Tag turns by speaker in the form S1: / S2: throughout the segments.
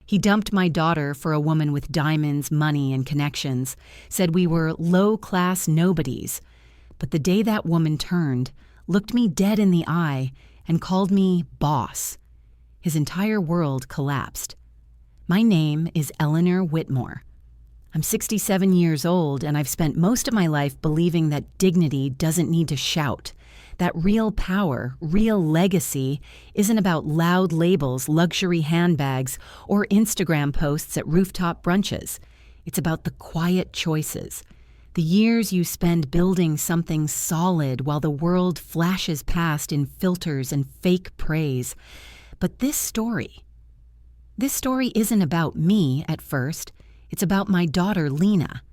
S1: He dumped my daughter for a woman with diamonds, money, and connections, said we were low-class nobodies. But the day that woman turned, looked me dead in the eye, and called me boss, his entire world collapsed. My name is Eleanor Whitmore. I'm 67 years old, and I've spent most of my life believing that dignity doesn't need to shout, that real power, real legacy, isn't about loud labels, luxury handbags, or Instagram posts at rooftop brunches. It's about the quiet choices, the years you spend building something solid while the world flashes past in filters and fake praise. But this story isn't about me at first. It's about my daughter, Lena.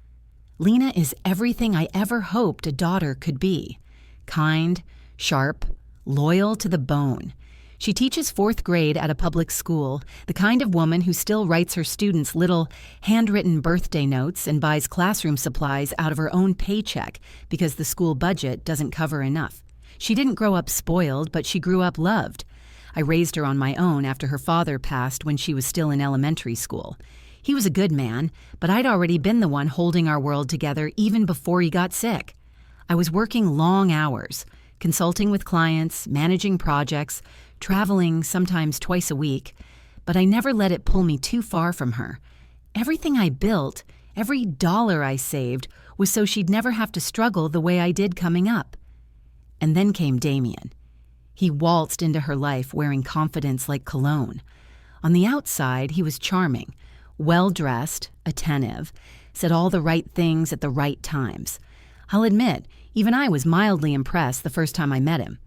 S1: Lena is everything I ever hoped a daughter could be. Kind, sharp, loyal to the bone. She teaches 4th grade at a public school, the kind of woman who still writes her students little handwritten birthday notes and buys classroom supplies out of her own paycheck because the school budget doesn't cover enough. She didn't grow up spoiled, but she grew up loved. I raised her on my own after her father passed when she was still in elementary school. He was a good man, but I'd already been the one holding our world together even before he got sick. I was working long hours, consulting with clients, managing projects, traveling sometimes twice a week, but I never let it pull me too far from her. Everything I built, every dollar I saved, was so she'd never have to struggle the way I did coming up. And then came Damien. He waltzed into her life wearing confidence like cologne. On the outside, he was charming, well-dressed, attentive, said all the right things at the right times. I'll admit, even I was mildly impressed the first time I met him.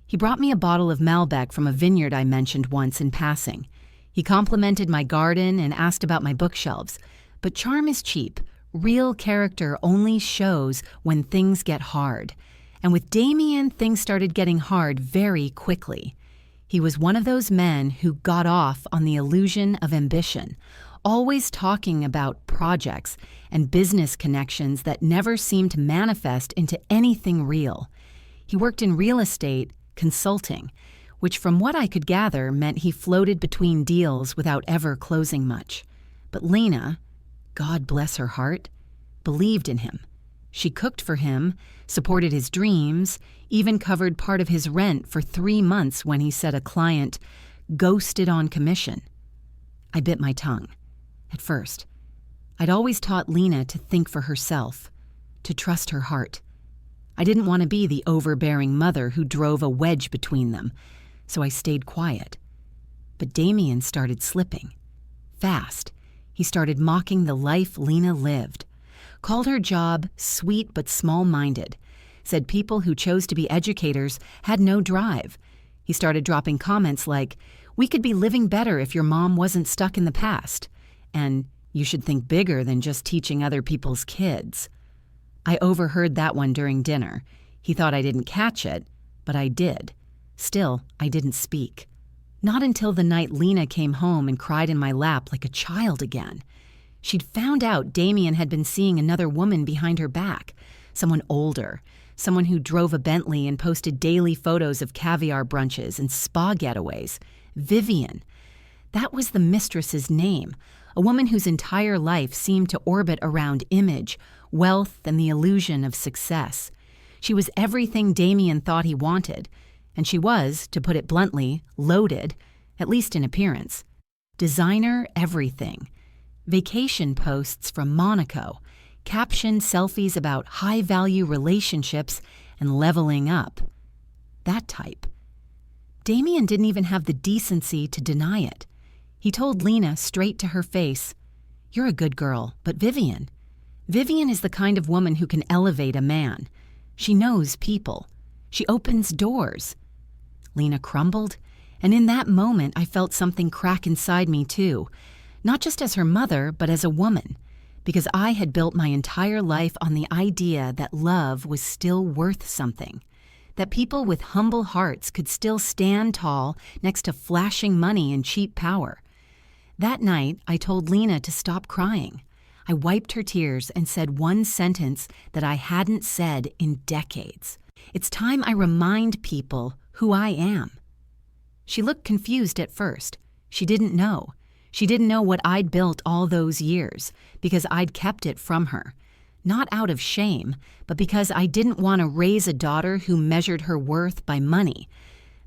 S1: He brought me a bottle of Malbec from a vineyard I mentioned once in passing. He complimented my garden and asked about my bookshelves. But charm is cheap. Real character only shows when things get hard. And with Damien, things started getting hard very quickly. He was one of those men who got off on the illusion of ambition, always talking about projects and business connections that never seemed to manifest into anything real. He worked in real estate consulting, which from what I could gather meant he floated between deals without ever closing much. But Lena, God bless her heart, believed in him. She cooked for him, supported his dreams, even covered part of his rent for 3 months when he said a client ghosted on commission. I bit my tongue. At first, I'd always taught Lena to think for herself, to trust her heart. I didn't want to be the overbearing mother who drove a wedge between them, so I stayed quiet. But Damien started slipping. Fast, he started mocking the life Lena lived, called her job sweet but small-minded, said people who chose to be educators had no drive. He started dropping comments like, "We could be living better if your mom wasn't stuck in the past," and "You should think bigger than just teaching other people's kids." I overheard that one during dinner. He thought I didn't catch it, but I did. Still, I didn't speak. Not until the night Lena came home and cried in my lap like a child again. She'd found out Damien had been seeing another woman behind her back, someone older, someone who drove a Bentley and posted daily photos of caviar brunches and spa getaways. Vivian. That was the mistress's name, a woman whose entire life seemed to orbit around image, wealth, and the illusion of success. She was everything Damien thought he wanted, and she was, to put it bluntly, loaded, at least in appearance. Designer everything. Vacation posts from Monaco, captioned selfies about high-value relationships and leveling up. That type. Damien didn't even have the decency to deny it. He told Lena straight to her face, "You're a good girl, but Vivian is the kind of woman who can elevate a man. She knows people. She opens doors." Lena crumbled, and in that moment I felt something crack inside me too, not just as her mother, but as a woman, because I had built my entire life on the idea that love was still worth something, that people with humble hearts could still stand tall next to flashing money and cheap power. That night, I told Lena to stop crying. I wiped her tears and said one sentence that I hadn't said in decades. "It's time I remind people who I am." She looked confused at first. She didn't know. She didn't know what I'd built all those years because I'd kept it from her. Not out of shame, but because I didn't want to raise a daughter who measured her worth by money.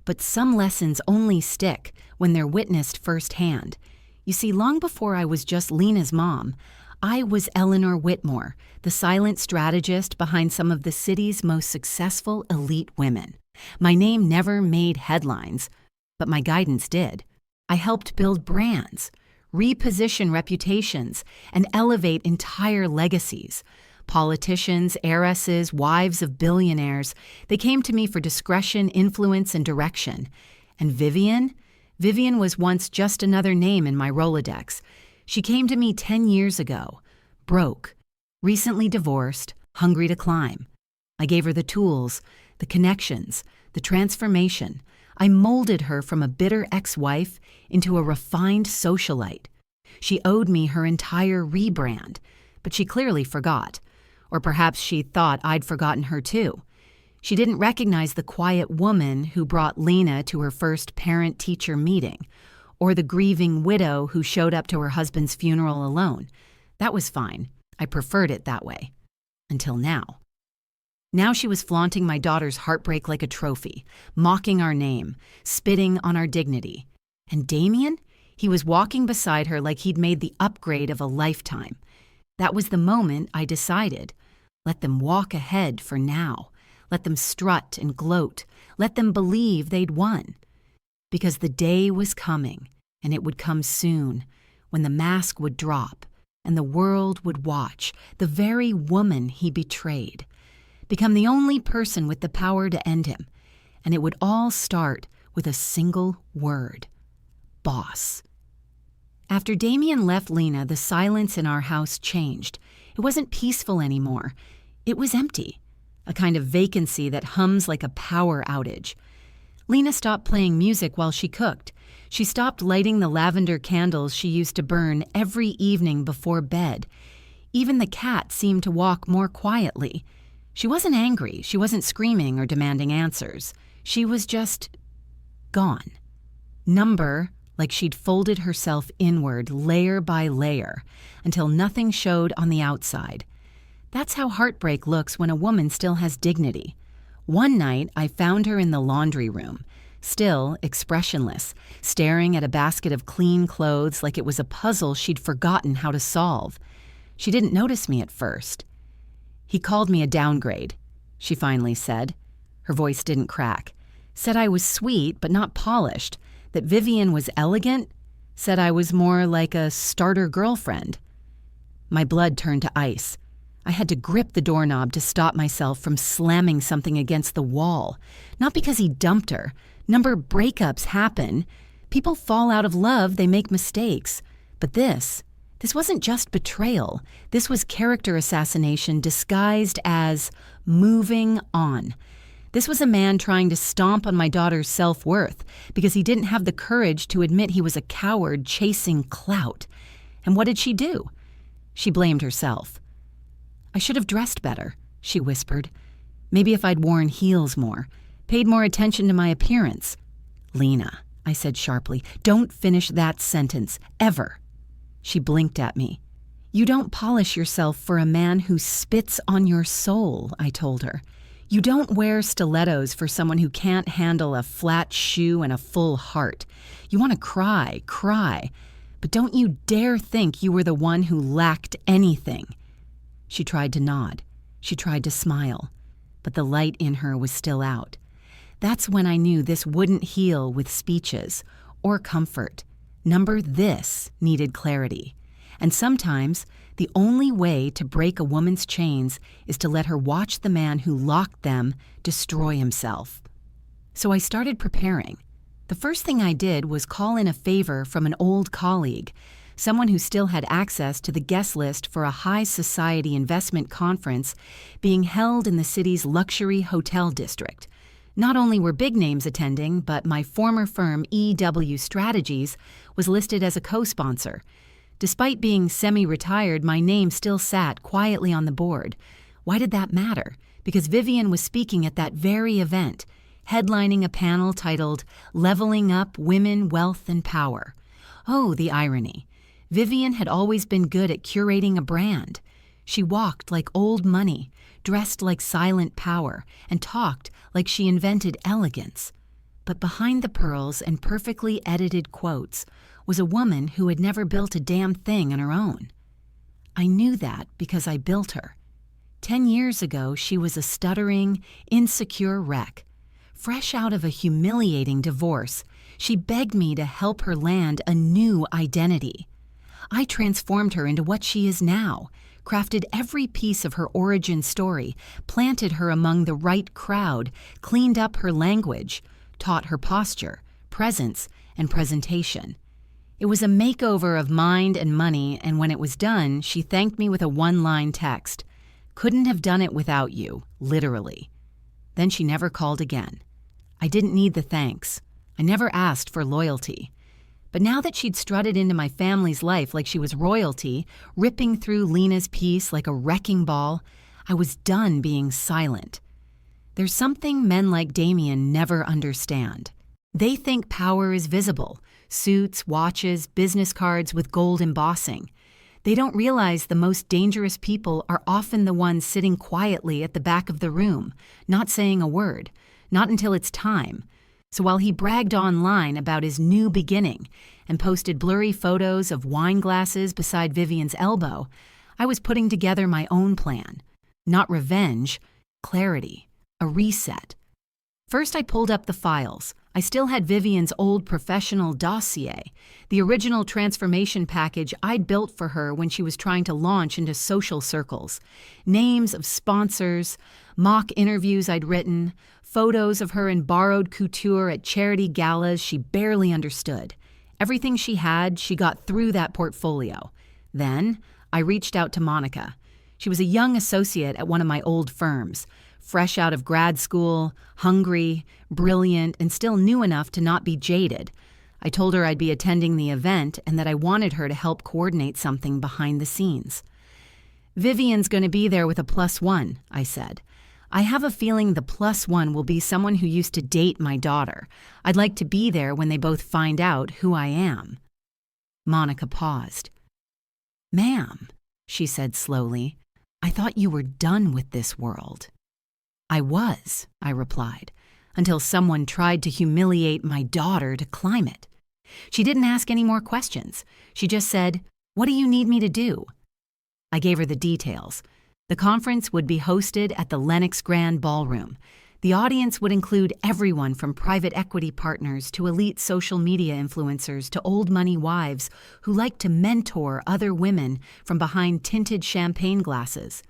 S1: But some lessons only stick when they're witnessed firsthand. You see, long before I was just Lena's mom, I was Eleanor Whitmore, the silent strategist behind some of the city's most successful elite women. My name never made headlines, but my guidance did. I helped build brands, reposition reputations, and elevate entire legacies. Politicians, heiresses, wives of billionaires, they came to me for discretion, influence, and direction. And Vivian was once just another name in my Rolodex. She came to me 10 years ago, broke, recently divorced, hungry to climb. I gave her the tools, the connections, the transformation. I molded her from a bitter ex-wife into a refined socialite. She owed me her entire rebrand, but she clearly forgot. Or perhaps she thought I'd forgotten her too. She didn't recognize the quiet woman who brought Lena to her first parent-teacher meeting, or the grieving widow who showed up to her husband's funeral alone. That was fine. I preferred it that way. Until now. Now she was flaunting my daughter's heartbreak like a trophy, mocking our name, spitting on our dignity. And Damien? He was walking beside her like he'd made the upgrade of a lifetime. That was the moment I decided. Let them walk ahead for now. Let them strut and gloat. Let them believe they'd won. Because the day was coming, and it would come soon, when the mask would drop, and the world would watch the very woman he betrayed become the only person with the power to end him, and it would all start with a single word: boss. After Damien left Lena, the silence in our house changed. It wasn't peaceful anymore. It was empty, a kind of vacancy that hums like a power outage. Lena stopped playing music while she cooked. She stopped lighting the lavender candles she used to burn every evening before bed. Even the cat seemed to walk more quietly. She wasn't angry. She wasn't screaming or demanding answers. She was just gone. Number, like she'd folded herself inward layer by layer until nothing showed on the outside. That's how heartbreak looks when a woman still has dignity. One night, I found her in the laundry room, still expressionless, staring at a basket of clean clothes like it was a puzzle she'd forgotten how to solve. She didn't notice me at first. "He called me a downgrade," she finally said. Her voice didn't crack. Said I was sweet but not polished, that Vivian was elegant, said I was more like a starter girlfriend. My blood turned to ice. I had to grip the doorknob to stop myself from slamming something against the wall. Not because he dumped her. Number breakups happen. People fall out of love, they make mistakes. But this wasn't just betrayal. This was character assassination disguised as moving on. This was a man trying to stomp on my daughter's self-worth because he didn't have the courage to admit he was a coward chasing clout. And what did she do? She blamed herself. "I should have dressed better," she whispered. "Maybe if I'd worn heels more, paid more attention to my appearance." "Lena," I said sharply, "don't finish that sentence, ever." She blinked at me. "You don't polish yourself for a man who spits on your soul," I told her. "You don't wear stilettos for someone who can't handle a flat shoe and a full heart. You want to cry, but don't you dare think you were the one who lacked anything." She tried to nod. She tried to smile. But the light in her was still out. That's when I knew this wouldn't heal with speeches or comfort. Number this needed clarity. And sometimes the only way to break a woman's chains is to let her watch the man who locked them destroy himself. So I started preparing. The first thing I did was call in a favor from an old colleague, someone who still had access to the guest list for a high society investment conference being held in the city's luxury hotel district. Not only were big names attending, but my former firm, EW Strategies, was listed as a co-sponsor. Despite being semi-retired, my name still sat quietly on the board. Why did that matter? Because Vivian was speaking at that very event, headlining a panel titled "Leveling Up Women, Wealth, and Power." Oh, the irony. Vivian had always been good at curating a brand. She walked like old money, dressed like silent power, and talked like she invented elegance. But behind the pearls and perfectly edited quotes was a woman who had never built a damn thing on her own. I knew that because I built her. 10 years ago, she was a stuttering, insecure wreck. Fresh out of a humiliating divorce, she begged me to help her land a new identity. I transformed her into what she is now, crafted every piece of her origin story, planted her among the right crowd, cleaned up her language, taught her posture, presence, and presentation. It was a makeover of mind and money, and when it was done, she thanked me with a one-line text. Couldn't have done it without you, literally. Then she never called again. I didn't need the thanks. I never asked for loyalty. But now that she'd strutted into my family's life like she was royalty, ripping through Lena's piece like a wrecking ball, I was done being silent. There's something men like Damien never understand. They think power is visible: suits, watches, business cards with gold embossing. They don't realize the most dangerous people are often the ones sitting quietly at the back of the room, not saying a word, not until it's time. So while he bragged online about his new beginning and posted blurry photos of wine glasses beside Vivian's elbow, I was putting together my own plan. Not revenge, clarity, a reset. First, I pulled up the files. I still had Vivian's old professional dossier, the original transformation package I'd built for her when she was trying to launch into social circles. Names of sponsors, mock interviews I'd written, photos of her in borrowed couture at charity galas she barely understood. Everything she had, she got through that portfolio. Then, I reached out to Monica. She was a young associate at one of my old firms, fresh out of grad school, hungry, brilliant, and still new enough to not be jaded. I told her I'd be attending the event and that I wanted her to help coordinate something behind the scenes. Vivian's going to be there with a +1, I said. I have a feeling the +1 will be someone who used to date my daughter. I'd like to be there when they both find out who I am. Monica paused. Ma'am, she said slowly, I thought you were done with this world. I was, I replied, until someone tried to humiliate my daughter to climb it. She didn't ask any more questions. She just said, "What do you need me to do?" I gave her the details. The conference would be hosted at the Lenox Grand Ballroom. The audience would include everyone from private equity partners to elite social media influencers to old money wives who like to mentor other women from behind tinted champagne glasses.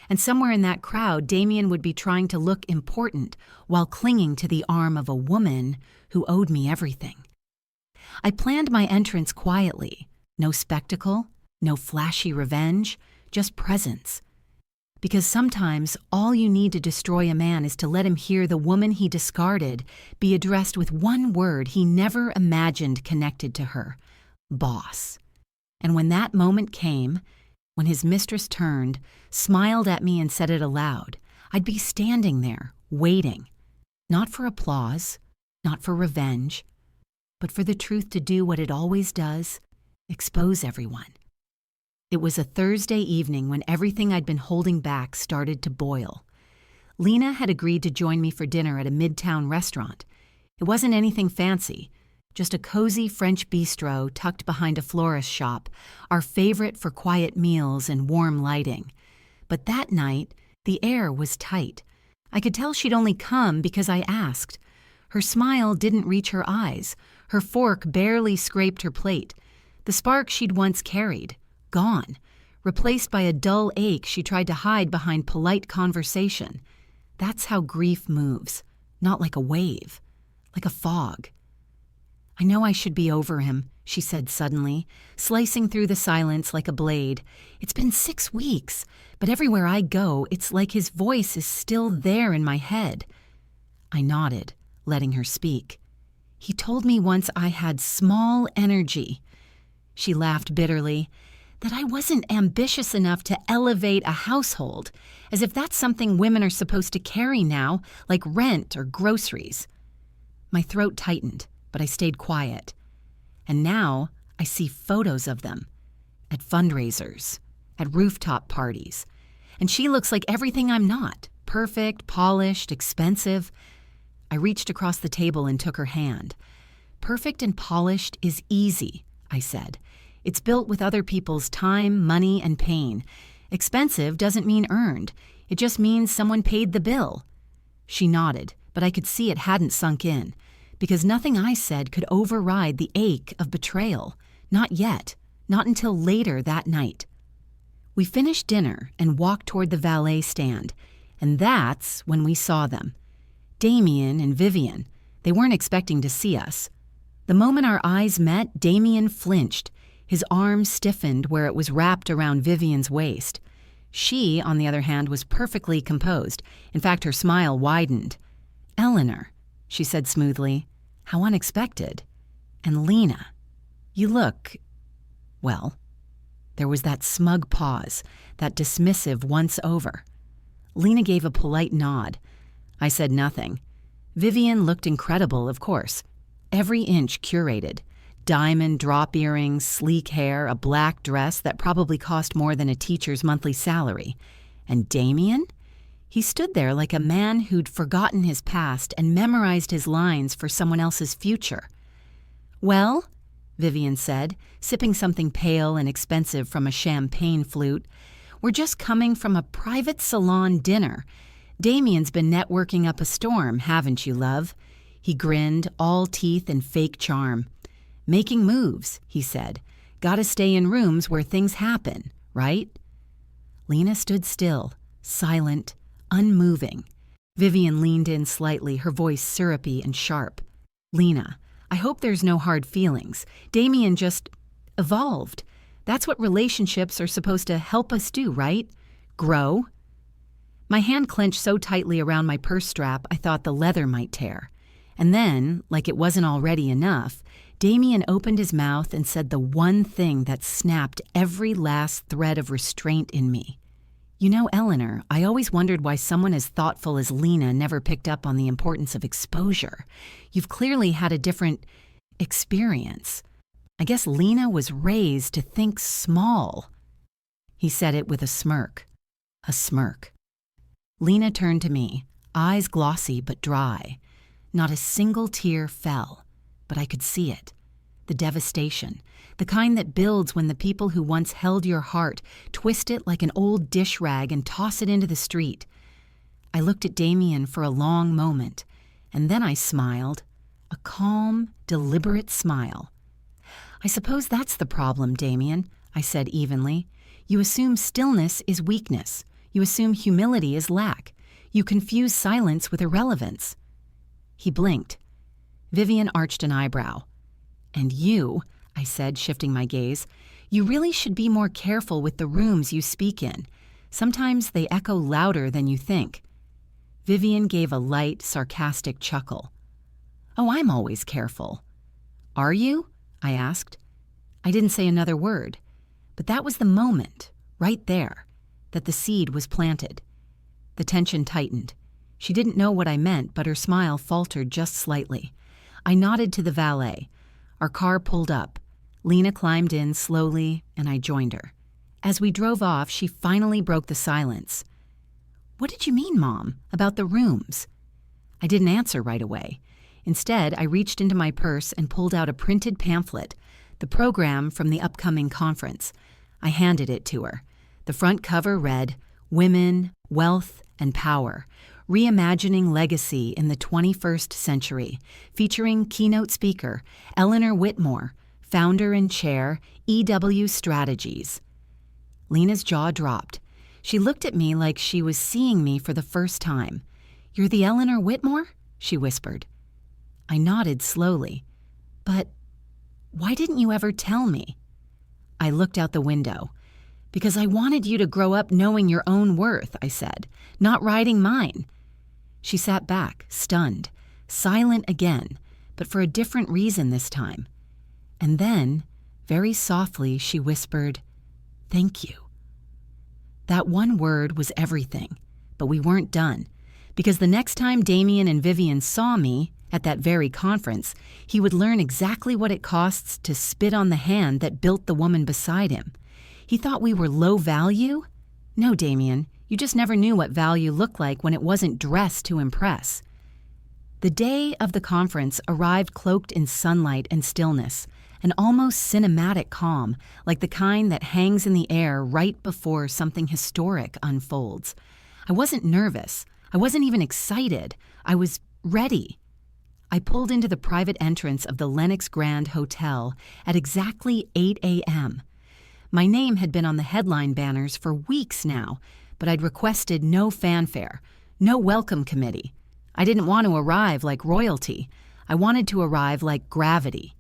S1: And somewhere in that crowd, Damien would be trying to look important while clinging to the arm of a woman who owed me everything. I planned my entrance quietly. No spectacle, no flashy revenge, just presence. Because sometimes all you need to destroy a man is to let him hear the woman he discarded be addressed with one word he never imagined connected to her: boss. And when that moment came, when his mistress turned, smiled at me and said it aloud, I'd be standing there, waiting. Not for applause, not for revenge, but for the truth to do what it always does: expose everyone. It was a Thursday evening when everything I'd been holding back started to boil. Lena had agreed to join me for dinner at a midtown restaurant. It wasn't anything fancy, just a cozy French bistro tucked behind a florist shop, our favorite for quiet meals and warm lighting. But that night, the air was tight. I could tell she'd only come because I asked. Her smile didn't reach her eyes. Her fork barely scraped her plate. The spark she'd once carried, gone, replaced by a dull ache she tried to hide behind polite conversation. That's how grief moves, not like a wave, like a fog. I know I should be over him, she said suddenly, slicing through the silence like a blade. It's been 6 weeks, but everywhere I go, it's like his voice is still there in my head. I nodded, letting her speak. He told me once I had small energy. She laughed bitterly. That I wasn't ambitious enough to elevate a household, as if that's something women are supposed to carry now, like rent or groceries. My throat tightened, but I stayed quiet. And now, I see photos of them at fundraisers, at rooftop parties. And she looks like everything I'm not. Perfect, polished, expensive. I reached across the table and took her hand. Perfect and polished is easy, I said. It's built with other people's time, money, and pain. Expensive doesn't mean earned. It just means someone paid the bill. She nodded, but I could see it hadn't sunk in, because nothing I said could override the ache of betrayal. Not yet. Not until later that night. We finished dinner and walked toward the valet stand, and that's when we saw them. Damien and Vivian. They weren't expecting to see us. The moment our eyes met, Damien flinched. His arm stiffened where it was wrapped around Vivian's waist. She, on the other hand, was perfectly composed. In fact, her smile widened. "Eleanor," she said smoothly. "How unexpected. And Lena, you look, well." There was that smug pause, that dismissive once-over. Lena gave a polite nod. I said nothing. Vivian looked incredible, of course. Every inch curated. Diamond drop earrings, sleek hair, a black dress that probably cost more than a teacher's monthly salary. And Damien? He stood there like a man who'd forgotten his past and memorized his lines for someone else's future. "Well," Vivian said, sipping something pale and expensive from a champagne flute, "we're just coming from a private salon dinner. Damien's been networking up a storm, haven't you, love?" He grinned, all teeth and fake charm. "Making moves," he said. "Gotta stay in rooms where things happen, right?" Lena stood still, silent, unmoving. Vivian leaned in slightly, her voice syrupy and sharp. "Lena, I hope there's no hard feelings. Damien just evolved. That's what relationships are supposed to help us do, right? Grow." My hand clenched so tightly around my purse strap I thought the leather might tear. And then, like it wasn't already enough, Damien opened his mouth and said the one thing that snapped every last thread of restraint in me. "You know, Eleanor, I always wondered why someone as thoughtful as Lena never picked up on the importance of exposure. You've clearly had a different experience. I guess Lena was raised to think small." He said it with a smirk. A smirk. Lena turned to me, eyes glossy but dry. Not a single tear fell, but I could see it. The devastation, the kind that builds when the people who once held your heart twist it like an old dish rag and toss it into the street. I looked at Damien for a long moment, and then I smiled, a calm, deliberate smile. "I suppose that's the problem, Damien," I said evenly. "You assume stillness is weakness. You assume humility is lack. You confuse silence with irrelevance." He blinked. Vivian arched an eyebrow. "And you," I said, shifting my gaze, "you really should be more careful with the rooms you speak in. Sometimes they echo louder than you think." Vivian gave a light, sarcastic chuckle. "Oh, I'm always careful." "Are you?" I asked. I didn't say another word, but that was the moment, right there, that the seed was planted. The tension tightened. She didn't know what I meant, but her smile faltered just slightly. I nodded to the valet. Our car pulled up. Lena climbed in slowly, and I joined her. As we drove off, she finally broke the silence. "What did you mean, Mom, about the rooms?" I didn't answer right away. Instead, I reached into my purse and pulled out a printed pamphlet, the program from the upcoming conference. I handed it to her. The front cover read, "Women, Wealth, and Power. Reimagining Legacy in the 21st Century," featuring keynote speaker Eleanor Whitmore, founder and chair, EW Strategies. Lena's jaw dropped. She looked at me like she was seeing me for the first time. "You're the Eleanor Whitmore?" she whispered. I nodded slowly. "But why didn't you ever tell me?" I looked out the window. "Because I wanted you to grow up knowing your own worth," I said, "not riding mine." She sat back, stunned, silent again, but for a different reason this time. And then, very softly, she whispered, "Thank you." That one word was everything, but we weren't done, because the next time Damien and Vivian saw me, At that very conference, he would learn exactly what it costs to spit on the hand that built the woman beside him. He thought we were low value? No, Damien, you just never knew what value looked like when it wasn't dressed to impress. The day of the conference arrived cloaked in sunlight and stillness, an almost cinematic calm, like the kind that hangs in the air right before something historic unfolds. I wasn't nervous. I wasn't even excited. I was ready. I pulled into the private entrance of the Lenox Grand Hotel at exactly 8 a.m. My name had been on the headline banners for weeks now, but I'd requested no fanfare, no welcome committee. I didn't want to arrive like royalty. I wanted to arrive like gravity.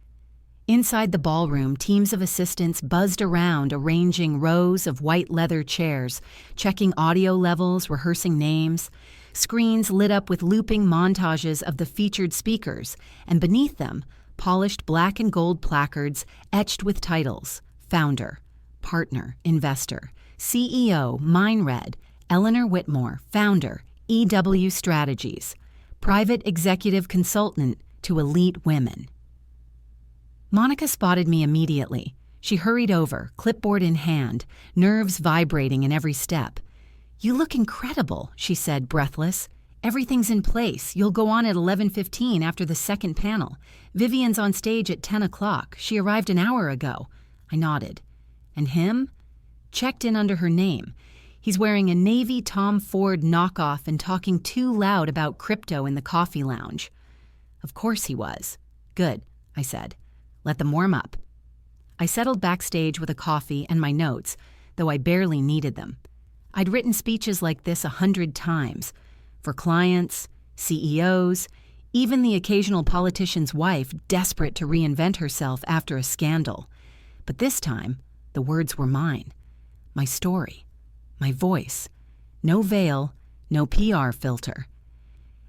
S1: Inside the ballroom, teams of assistants buzzed around, arranging rows of white leather chairs, checking audio levels, rehearsing names. Screens lit up with looping montages of the featured speakers, and beneath them, polished black and gold placards etched with titles: Founder, Partner, Investor, CEO, Mine Red, Eleanor Whitmore, Founder, EW Strategies, Private Executive Consultant to Elite Women. Monica spotted me immediately. She hurried over, clipboard in hand, nerves vibrating in every step. "You look incredible," she said, breathless. "Everything's in place. You'll go on at 11:15 after the second panel. Vivian's on stage at 10 o'clock. She arrived an hour ago." I nodded. "And him?" Checked in under her name. "He's wearing a Navy Tom Ford knockoff and talking too loud about crypto in the coffee lounge." Of course he was. "Good," I said. "Let them warm up." I settled backstage with a coffee and my notes, though I barely needed them. I'd written speeches like this 100 times, for clients, CEOs, even the occasional politician's wife desperate to reinvent herself after a scandal. But this time, the words were mine. My story. My voice. No veil, no PR filter.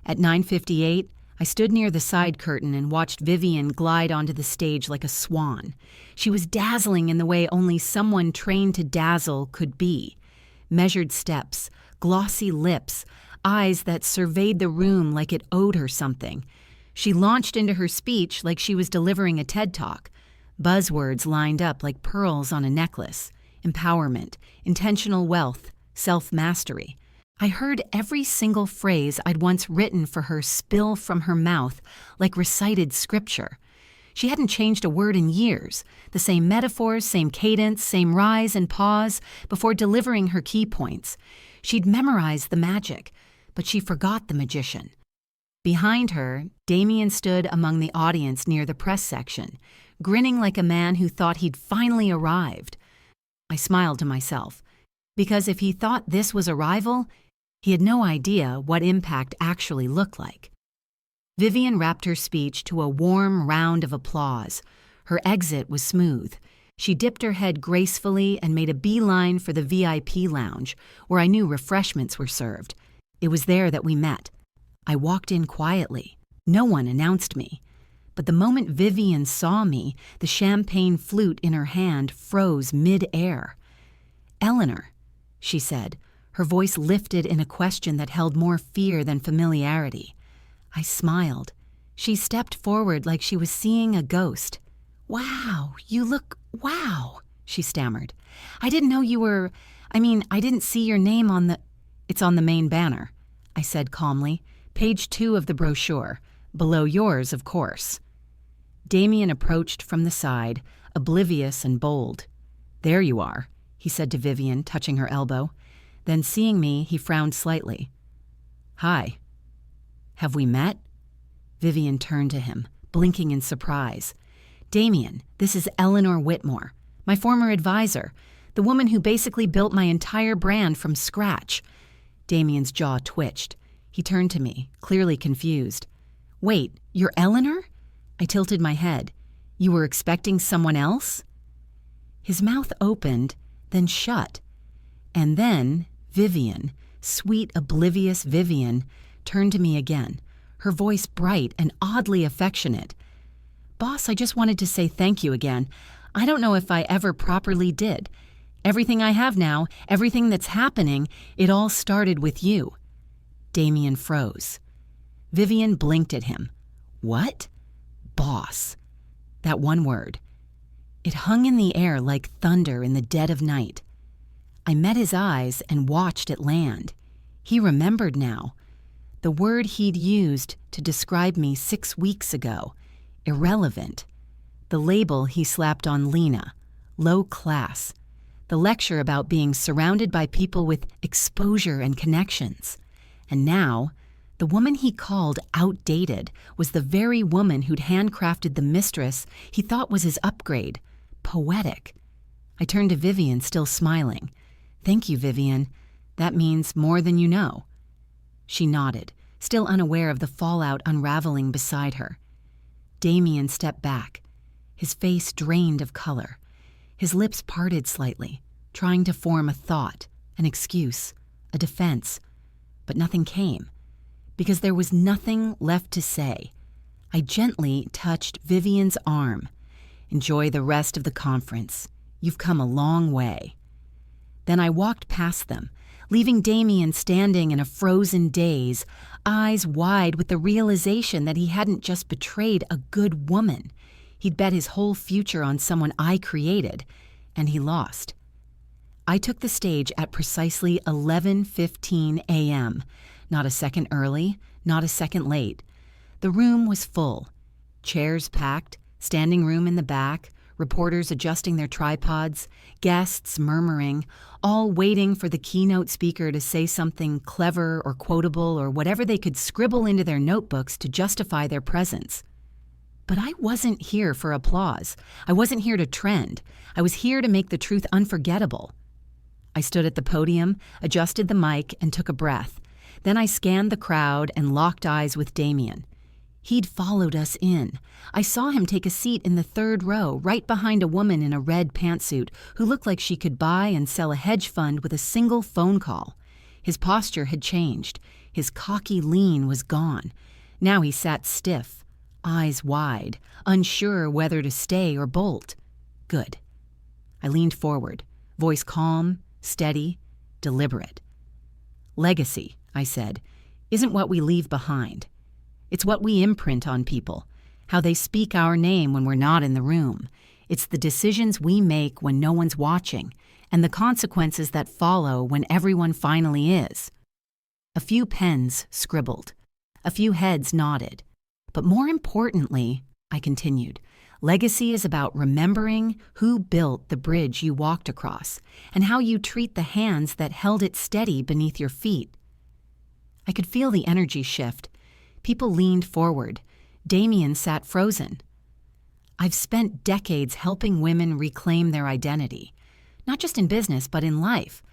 S1: At 9:58, I stood near the side curtain and watched Vivian glide onto the stage like a swan. She was dazzling in the way only someone trained to dazzle could be. Measured steps, glossy lips, eyes that surveyed the room like it owed her something. She launched into her speech like she was delivering a TED Talk. Buzzwords lined up like pearls on a necklace. Empowerment, intentional wealth, self-mastery. I heard every single phrase I'd once written for her spill from her mouth like recited scripture. She hadn't changed a word in years, the same metaphors, same cadence, same rise and pause before delivering her key points. She'd memorized the magic, but she forgot the magician. Behind her, Damien stood among the audience near the press section, grinning like a man who thought he'd finally arrived. I smiled to myself, because if he thought this was arrival, he had no idea what impact actually looked like. Vivian wrapped her speech to a warm round of applause. Her exit was smooth. She dipped her head gracefully and made a beeline for the VIP lounge, where I knew refreshments were served. It was there that we met. I walked in quietly. No one announced me. But the moment Vivian saw me, the champagne flute in her hand froze mid-air. "Eleanor," she said, her voice lifted in a question that held more fear than familiarity. I smiled. She stepped forward like she was seeing a ghost. "Wow, you look, wow," she stammered. I didn't see your name on the—" "It's on the main banner," I said calmly. "Page 2 of the brochure. Below yours, of course." Damien approached from the side, oblivious and bold. "There you are," he said to Vivian, touching her elbow. Then seeing me, he frowned slightly. "Hi. Have we met?" Vivian turned to him, blinking in surprise. "Damien, this is Eleanor Whitmore, my former advisor, the woman who basically built my entire brand from scratch." Damien's jaw twitched. He turned to me, clearly confused. "Wait, you're Eleanor?" I tilted my head. "You were expecting someone else?" His mouth opened, then shut. And then Vivian, sweet, oblivious Vivian, turned to me again, her voice bright and oddly affectionate. "Boss, I just wanted to say thank you again. I don't know if I ever properly did. Everything I have now, everything that's happening, it all started with you." Damien froze. Vivian blinked at him. What? Boss. That one word. It hung in the air like thunder in the dead of night. I met his eyes and watched it land. He remembered now. The word he'd used to describe me 6 weeks ago. Irrelevant. The label he slapped on Lena. Low class. The lecture about being surrounded by people with exposure and connections. And now, the woman he called outdated was the very woman who'd handcrafted the mistress he thought was his upgrade. Poetic. I turned to Vivian, still smiling. Thank you, Vivian. That means more than you know. She nodded, still unaware of the fallout unraveling beside her. Damien stepped back, his face drained of color. His lips parted slightly, trying to form a thought, an excuse, a defense. But nothing came, because there was nothing left to say. I gently touched Vivian's arm. Enjoy the rest of the conference. You've come a long way. Then I walked past them, leaving Damien standing in a frozen daze, eyes wide with the realization that he hadn't just betrayed a good woman. He'd bet his whole future on someone I created, and he lost. I took the stage at precisely 11:15 a.m., not a second early, not a second late. The room was full. Chairs packed, standing room in the back, reporters adjusting their tripods, guests murmuring, all waiting for the keynote speaker to say something clever or quotable or whatever they could scribble into their notebooks to justify their presence. But I wasn't here for applause. I wasn't here to trend. I was here to make the truth unforgettable. I stood at the podium, adjusted the mic, and took a breath. Then I scanned the crowd and locked eyes with Damien. He'd followed us in. I saw him take a seat in the third row, right behind a woman in a red pantsuit who looked like she could buy and sell a hedge fund with a single phone call. His posture had changed. His cocky lean was gone. Now he sat stiff, eyes wide, unsure whether to stay or bolt. Good. I leaned forward, voice calm, steady, deliberate. Legacy, I said, isn't what we leave behind. It's what we imprint on people, how they speak our name when we're not in the room. It's the decisions we make when no one's watching, and the consequences that follow when everyone finally is. A few pens scribbled. A few heads nodded. But more importantly, I continued, legacy is about remembering who built the bridge you walked across and how you treat the hands that held it steady beneath your feet. I could feel the energy shift. People leaned forward. Damien sat frozen. I've spent decades helping women reclaim their identity, not just in business, but in life,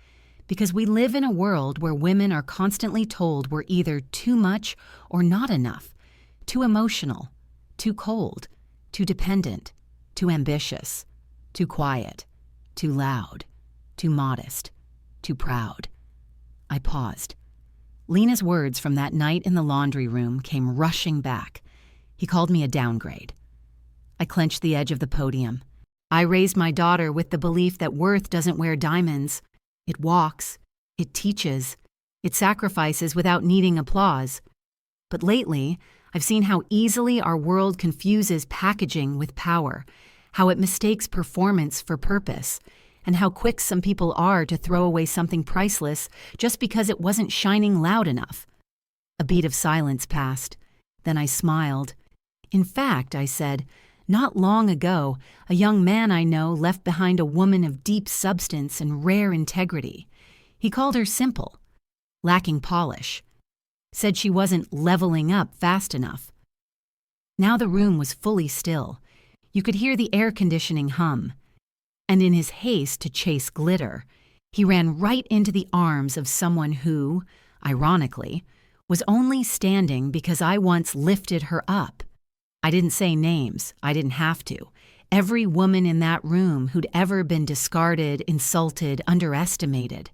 S1: because we live in a world where women are constantly told we're either too much or not enough, too emotional, too cold, too dependent, too ambitious, too quiet, too loud, too modest, too proud. I paused. Lena's words from that night in the laundry room came rushing back. He called me a downgrade. I clenched the edge of the podium. I raised my daughter with the belief that worth doesn't wear diamonds. It walks, it teaches, it sacrifices without needing applause. But lately, I've seen how easily our world confuses packaging with power, how it mistakes performance for purpose, and how quick some people are to throw away something priceless just because it wasn't shining loud enough. A beat of silence passed. Then I smiled. In fact, I said, not long ago, a young man I know left behind a woman of deep substance and rare integrity. He called her simple, lacking polish. Said she wasn't leveling up fast enough. Now the room was fully still. You could hear the air conditioning hum. And in his haste to chase glitter, he ran right into the arms of someone who, ironically, was only standing because I once lifted her up. I didn't say names. I didn't have to. Every woman in that room who'd ever been discarded, insulted, underestimated.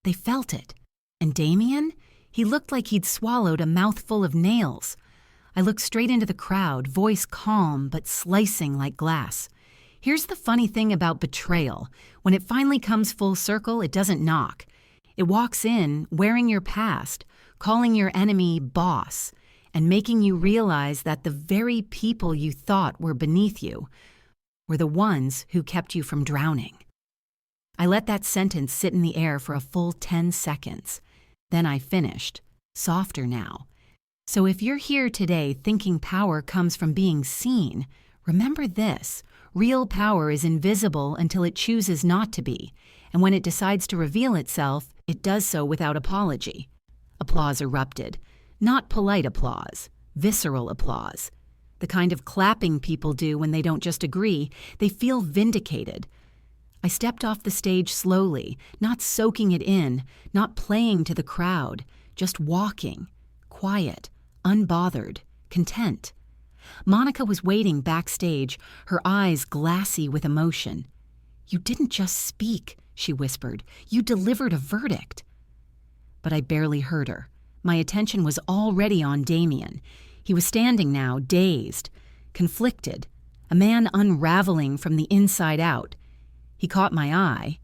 S1: They felt it. And Damien? He looked like he'd swallowed a mouthful of nails. I looked straight into the crowd, voice calm but slicing like glass. Here's the funny thing about betrayal. When it finally comes full circle, it doesn't knock. It walks in, wearing your past, calling your enemy boss, and making you realize that the very people you thought were beneath you were the ones who kept you from drowning. I let that sentence sit in the air for a full 10 seconds. Then I finished, softer now. So if you're here today thinking power comes from being seen, remember this: real power is invisible until it chooses not to be, and when it decides to reveal itself, it does so without apology. Applause erupted. Not polite applause, visceral applause. The kind of clapping people do when they don't just agree, they feel vindicated. I stepped off the stage slowly, not soaking it in, not playing to the crowd, just walking, quiet, unbothered, content. Monica was waiting backstage, her eyes glassy with emotion. "You didn't just speak," she whispered. "You delivered a verdict." But I barely heard her. My attention was already on Damien. He was standing now, dazed, conflicted, a man unraveling from the inside out. He caught my eye,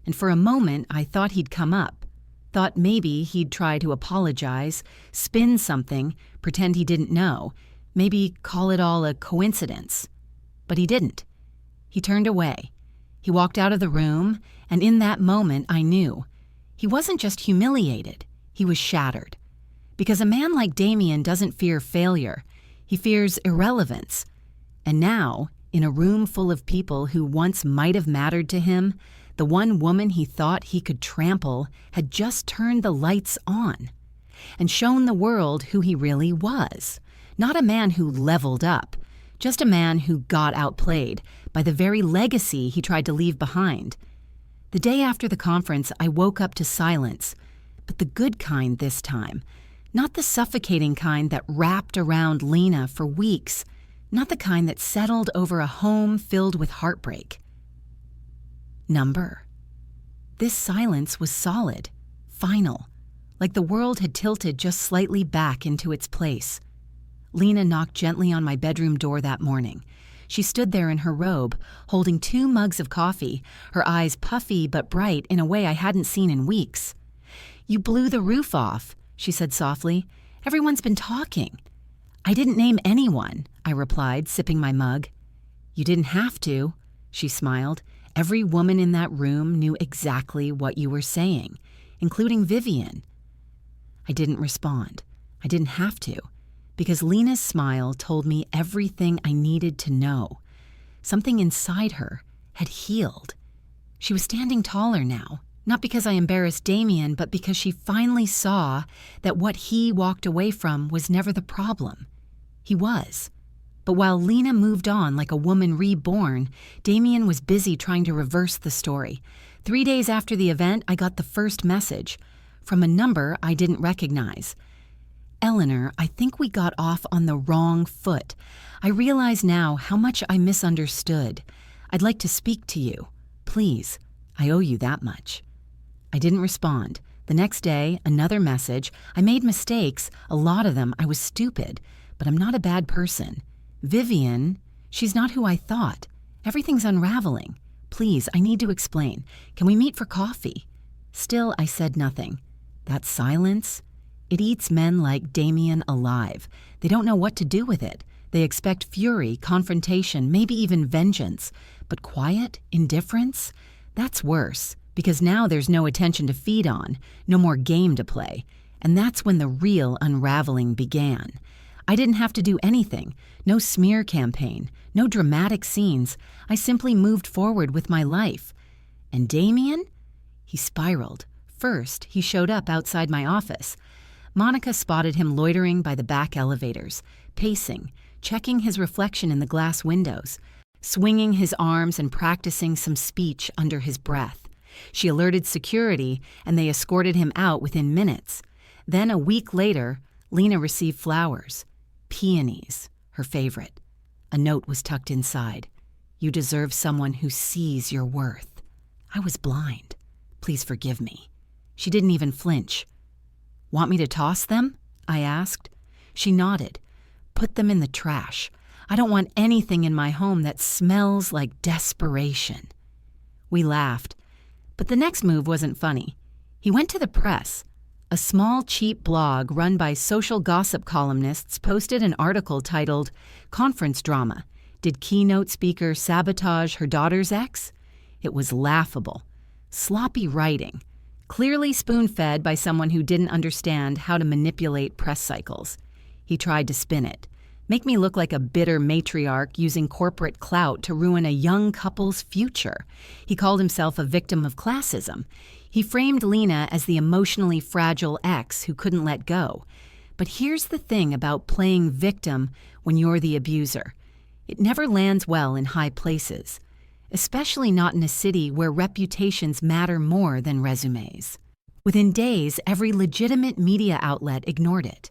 S1: and for a moment I thought he'd come up, thought maybe he'd try to apologize, spin something, pretend he didn't know, maybe call it all a coincidence. But he didn't. He turned away. He walked out of the room, and in that moment I knew. He wasn't just humiliated, he was shattered. Because a man like Damien doesn't fear failure, he fears irrelevance. And now, in a room full of people who once might have mattered to him, the one woman he thought he could trample had just turned the lights on and shown the world who he really was. Not a man who leveled up, just a man who got outplayed by the very legacy he tried to leave behind. The day after the conference, I woke up to silence, but the good kind this time, not the suffocating kind that wrapped around Lena for weeks, not the kind that settled over a home filled with heartbreak. Number. This silence was solid, final, like the world had tilted just slightly back into its place. Lena knocked gently on my bedroom door that morning. She stood there in her robe, holding 2 mugs of coffee, her eyes puffy but bright in a way I hadn't seen in weeks. "You blew the roof off," she said softly. "Everyone's been talking." "I didn't name anyone," I replied, sipping my mug. "You didn't have to," she smiled. "Every woman in that room knew exactly what you were saying, including Vivian." I didn't respond. I didn't have to, because Lena's smile told me everything I needed to know. Something inside her had healed. She was standing taller now, not because I embarrassed Damien, but because she finally saw that what he walked away from was never the problem. He was. But while Lena moved on like a woman reborn, Damien was busy trying to reverse the story. 3 days after the event, I got the first message from a number I didn't recognize. "Eleanor, I think we got off on the wrong foot. I realize now how much I misunderstood. I'd like to speak to you. Please, I owe you that much." I didn't respond. The next day, another message. I made mistakes, a lot of them. I was stupid, but I'm not a bad person. "Vivian, she's not who I thought. Everything's unraveling. Please, I need to explain. Can we meet for coffee?" Still, I said nothing. That silence, it eats men like Damien alive. They don't know what to do with it. They expect fury, confrontation, maybe even vengeance. But quiet, indifference, that's worse, because now there's no attention to feed on, no more game to play. And that's when the real unraveling began. I didn't have to do anything, no smear campaign, no dramatic scenes. I simply moved forward with my life. And Damien? He spiraled. First, he showed up outside my office. Monica spotted him loitering by the back elevators, pacing, checking his reflection in the glass windows, swinging his arms and practicing some speech under his breath. She alerted security, and they escorted him out within minutes. Then, a week later, Lena received flowers. Peonies, her favorite. A note was tucked inside. "You deserve someone who sees your worth." I was blind. "Please forgive me." She didn't even flinch. "Want me to toss them?" I asked. She nodded. "Put them in the trash. I don't want anything in my home that smells like desperation." We laughed. But the next move wasn't funny. He went to the press. A small, cheap blog run by social gossip columnists posted an article titled, "Conference Drama. Did Keynote Speaker Sabotage Her Daughter's Ex?" It was laughable. Sloppy writing. Clearly spoon-fed by someone who didn't understand how to manipulate press cycles. He tried to spin it. Make me look like a bitter matriarch using corporate clout to ruin a young couple's future. He called himself a victim of classism. He framed Lena as the emotionally fragile ex who couldn't let go. But here's the thing about playing victim when you're the abuser. It never lands well in high places, especially not in a city where reputations matter more than resumes. Within days, every legitimate media outlet ignored it.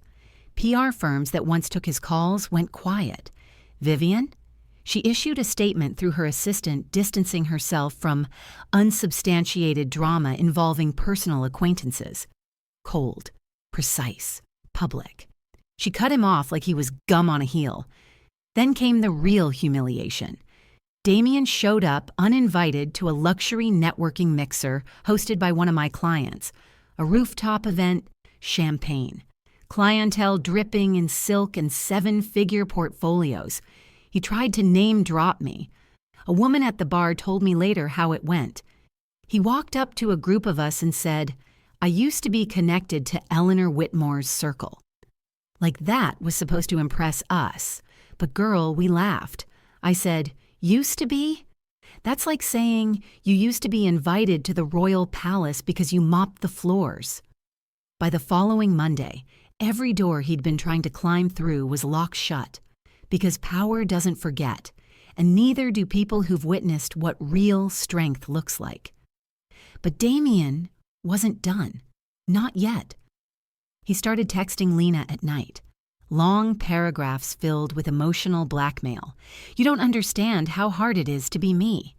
S1: PR firms that once took his calls went quiet. Vivian? She issued a statement through her assistant distancing herself from unsubstantiated drama involving personal acquaintances. Cold, precise, public. She cut him off like he was gum on a heel. Then came the real humiliation. Damien showed up uninvited to a luxury networking mixer hosted by one of my clients. A rooftop event, champagne. Clientele dripping in silk and seven-figure portfolios. He tried to name-drop me. A woman at the bar told me later how it went. He walked up to a group of us and said, "I used to be connected to Eleanor Whitmore's circle." Like that was supposed to impress us. But girl, we laughed. I said, "Used to be?" That's like saying you used to be invited to the royal palace because you mopped the floors. By the following Monday, every door he'd been trying to climb through was locked shut. Because power doesn't forget, and neither do people who've witnessed what real strength looks like. But Damien wasn't done. Not yet. He started texting Lena at night. Long paragraphs filled with emotional blackmail. "You don't understand how hard it is to be me.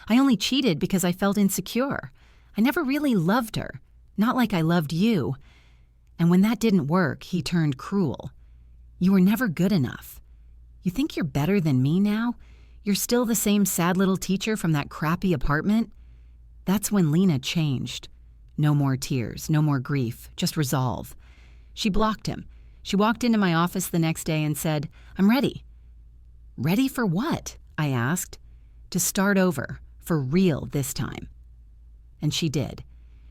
S1: I only cheated because I felt insecure. I never really loved her. Not like I loved you." And when that didn't work, he turned cruel. "You were never good enough. You think you're better than me now? You're still the same sad little teacher from that crappy apartment?" That's when Lena changed. No more tears, no more grief, just resolve. She blocked him. She walked into my office the next day and said, "I'm ready." "Ready for what?" I asked. "To start over, for real this time." And she did.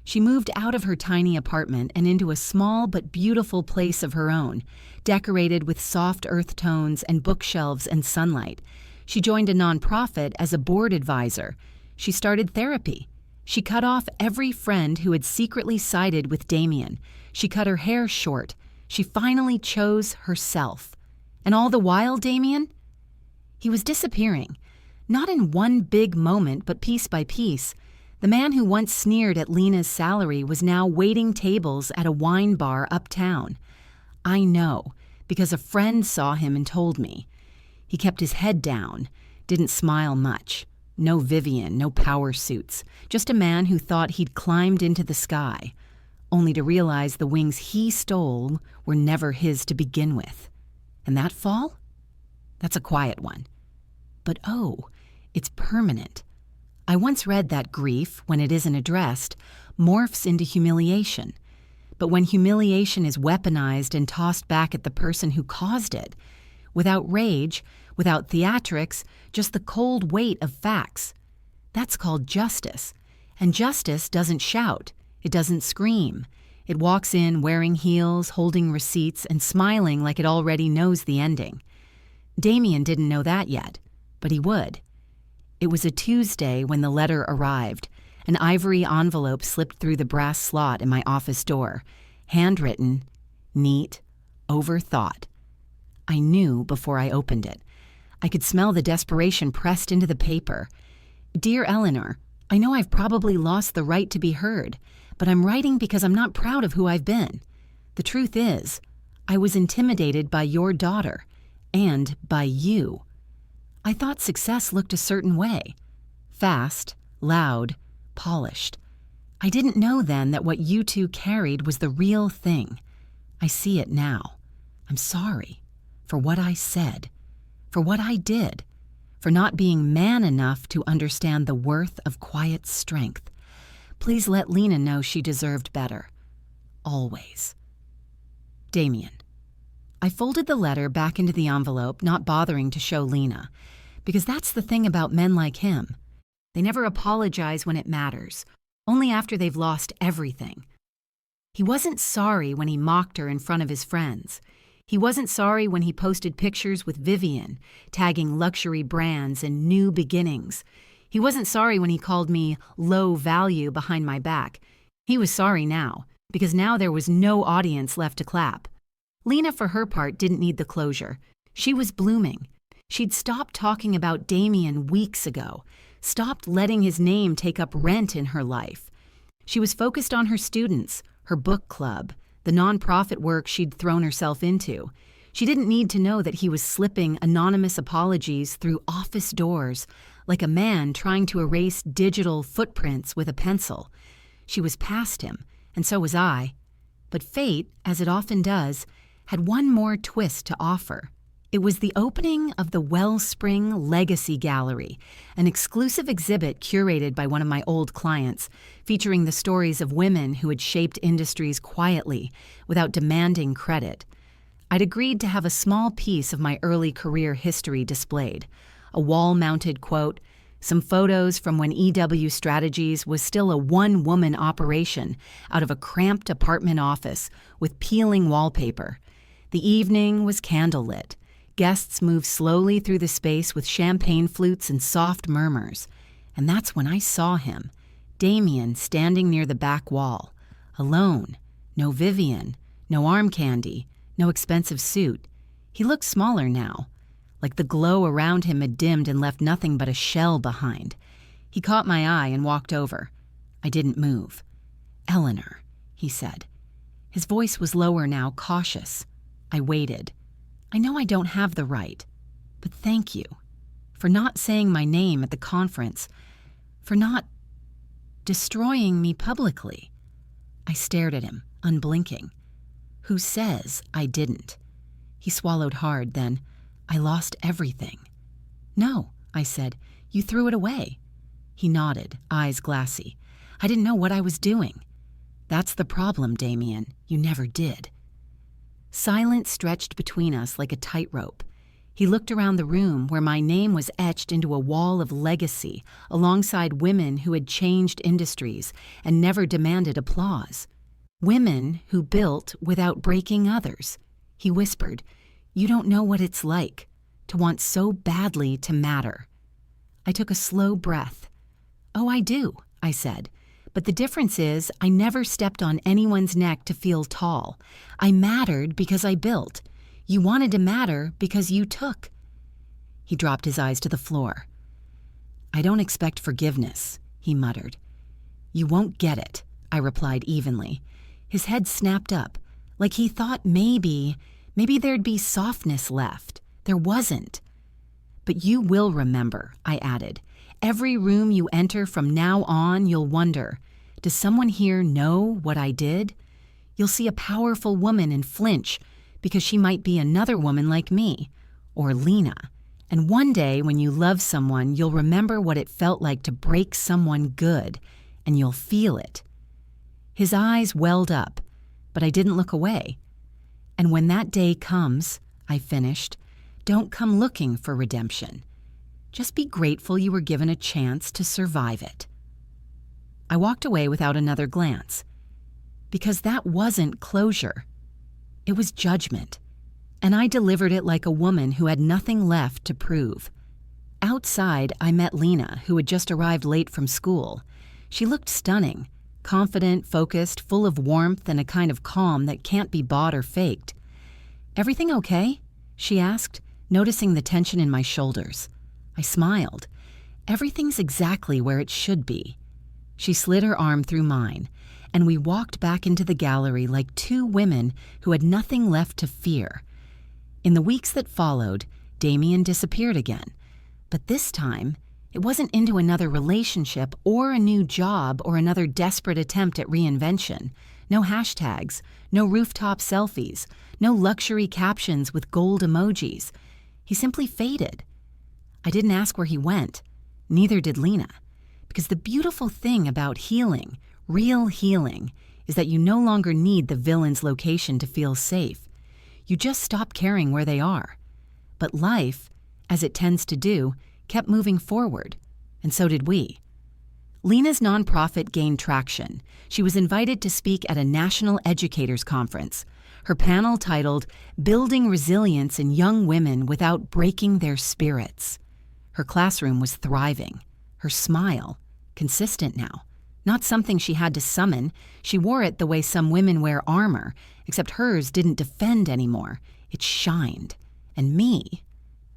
S1: She moved out of her tiny apartment and into a small but beautiful place of her own, decorated with soft earth tones and bookshelves and sunlight. She joined a nonprofit as a board advisor. She started therapy. She cut off every friend who had secretly sided with Damien. She cut her hair short. She finally chose herself. And all the while, Damien? He was disappearing. Not in one big moment, but piece by piece. The man who once sneered at Lena's salary was now waiting tables at a wine bar uptown. I know, because a friend saw him and told me. He kept his head down, didn't smile much. No Vivian, no power suits. Just a man who thought he'd climbed into the sky, only to realize the wings he stole were never his to begin with. And that fall? That's a quiet one. But oh, it's permanent. I once read that grief, when it isn't addressed, morphs into humiliation. But when humiliation is weaponized and tossed back at the person who caused it, without rage, without theatrics, just the cold weight of facts, that's called justice. And justice doesn't shout. It doesn't scream. It walks in wearing heels, holding receipts, and smiling like it already knows the ending. Damien didn't know that yet, but he would. It was a Tuesday when the letter arrived. An ivory envelope slipped through the brass slot in my office door. Handwritten, neat, overthought. I knew before I opened it. I could smell the desperation pressed into the paper. "Dear Eleanor, I know I've probably lost the right to be heard, but I'm writing because I'm not proud of who I've been. The truth is, I was intimidated by your daughter, and by you. I thought success looked a certain way. Fast, loud, polished. I didn't know then that what you two carried was the real thing. I see it now. I'm sorry for what I said, for what I did, for not being man enough to understand the worth of quiet strength. Please let Lena know she deserved better. always. Damien. I folded the letter back into the envelope, not bothering to show Lena, because that's the thing about men like him. They never apologize when it matters, only after they've lost everything. He wasn't sorry when he mocked her in front of his friends. He wasn't sorry when he posted pictures with Vivian, tagging luxury brands and new beginnings. He wasn't sorry when he called me low value behind my back. He was sorry now, because now there was no audience left to clap. Lena, for her part, didn't need the closure. She was blooming. She'd stopped talking about Damien weeks ago, stopped letting his name take up rent in her life. She was focused on her students, her book club, the nonprofit work she'd thrown herself into. She didn't need to know that he was slipping anonymous apologies through office doors, like a man trying to erase digital footprints with a pencil. She was past him, and so was I. But fate, as it often does, had one more twist to offer. It was the opening of the Wellspring Legacy Gallery, an exclusive exhibit curated by one of my old clients, featuring the stories of women who had shaped industries quietly, without demanding credit. I'd agreed to have a small piece of my early career history displayed, a wall-mounted quote, some photos from when EW Strategies was still a one-woman operation out of a cramped apartment office with peeling wallpaper. The evening was candlelit. Guests moved slowly through the space with champagne flutes and soft murmurs. And that's when I saw him, Damien, standing near the back wall, alone. No Vivian, no arm candy, no expensive suit. He looked smaller now, like the glow around him had dimmed and left nothing but a shell behind. He caught my eye and walked over. I didn't move. "Eleanor," he said. His voice was lower now, cautious. I waited. I know I don't have the right, but thank you for not saying my name at the conference, for not destroying me publicly. I stared at him, unblinking. Who says I didn't? He swallowed hard, then, I lost everything. No, I said, you threw it away. He nodded, eyes glassy. I didn't know what I was doing. That's the problem, Damien. You never did. Silence stretched between us like a tightrope. He looked around the room where my name was etched into a wall of legacy alongside women who had changed industries and never demanded applause. Women who built without breaking others. He whispered, "You don't know what it's like to want so badly to matter." I took a slow breath. "Oh, I do," I said. But the difference is I never stepped on anyone's neck to feel tall. I mattered because I built. You wanted to matter because you took. He dropped his eyes to the floor. I don't expect forgiveness, he muttered. You won't get it, I replied evenly. His head snapped up, like he thought maybe there'd be softness left. There wasn't. But you will remember, I added. Every room you enter from now on, you'll wonder, does someone here know what I did? You'll see a powerful woman and flinch because she might be another woman like me, or Lena. And one day when you love someone, you'll remember what it felt like to break someone good, and you'll feel it. His eyes welled up, but I didn't look away. And when that day comes, I finished, don't come looking for redemption. Just be grateful you were given a chance to survive it. I walked away without another glance, because that wasn't closure. It was judgment, and I delivered it like a woman who had nothing left to prove. Outside, I met Lena, who had just arrived late from school. She looked stunning, confident, focused, full of warmth and a kind of calm that can't be bought or faked. "Everything okay?" she asked, noticing the tension in my shoulders. I smiled. "Everything's exactly where it should be." She slid her arm through mine, and we walked back into the gallery like two women who had nothing left to fear. In the weeks that followed, Damien disappeared again. But this time, it wasn't into another relationship or a new job or another desperate attempt at reinvention. No hashtags, no rooftop selfies, no luxury captions with gold emojis. He simply faded. I didn't ask where he went. Neither did Lena. Because the beautiful thing about healing, real healing, is that you no longer need the villain's location to feel safe. You just stop caring where they are. But life, as it tends to do, kept moving forward, and so did we. Lena's nonprofit gained traction. She was invited to speak at a national educators conference. Her panel titled, "Building Resilience in Young Women Without Breaking Their Spirits." Her classroom was thriving. Her smile, consistent now. Not something she had to summon. She wore it the way some women wear armor, except hers didn't defend anymore. It shined. And me?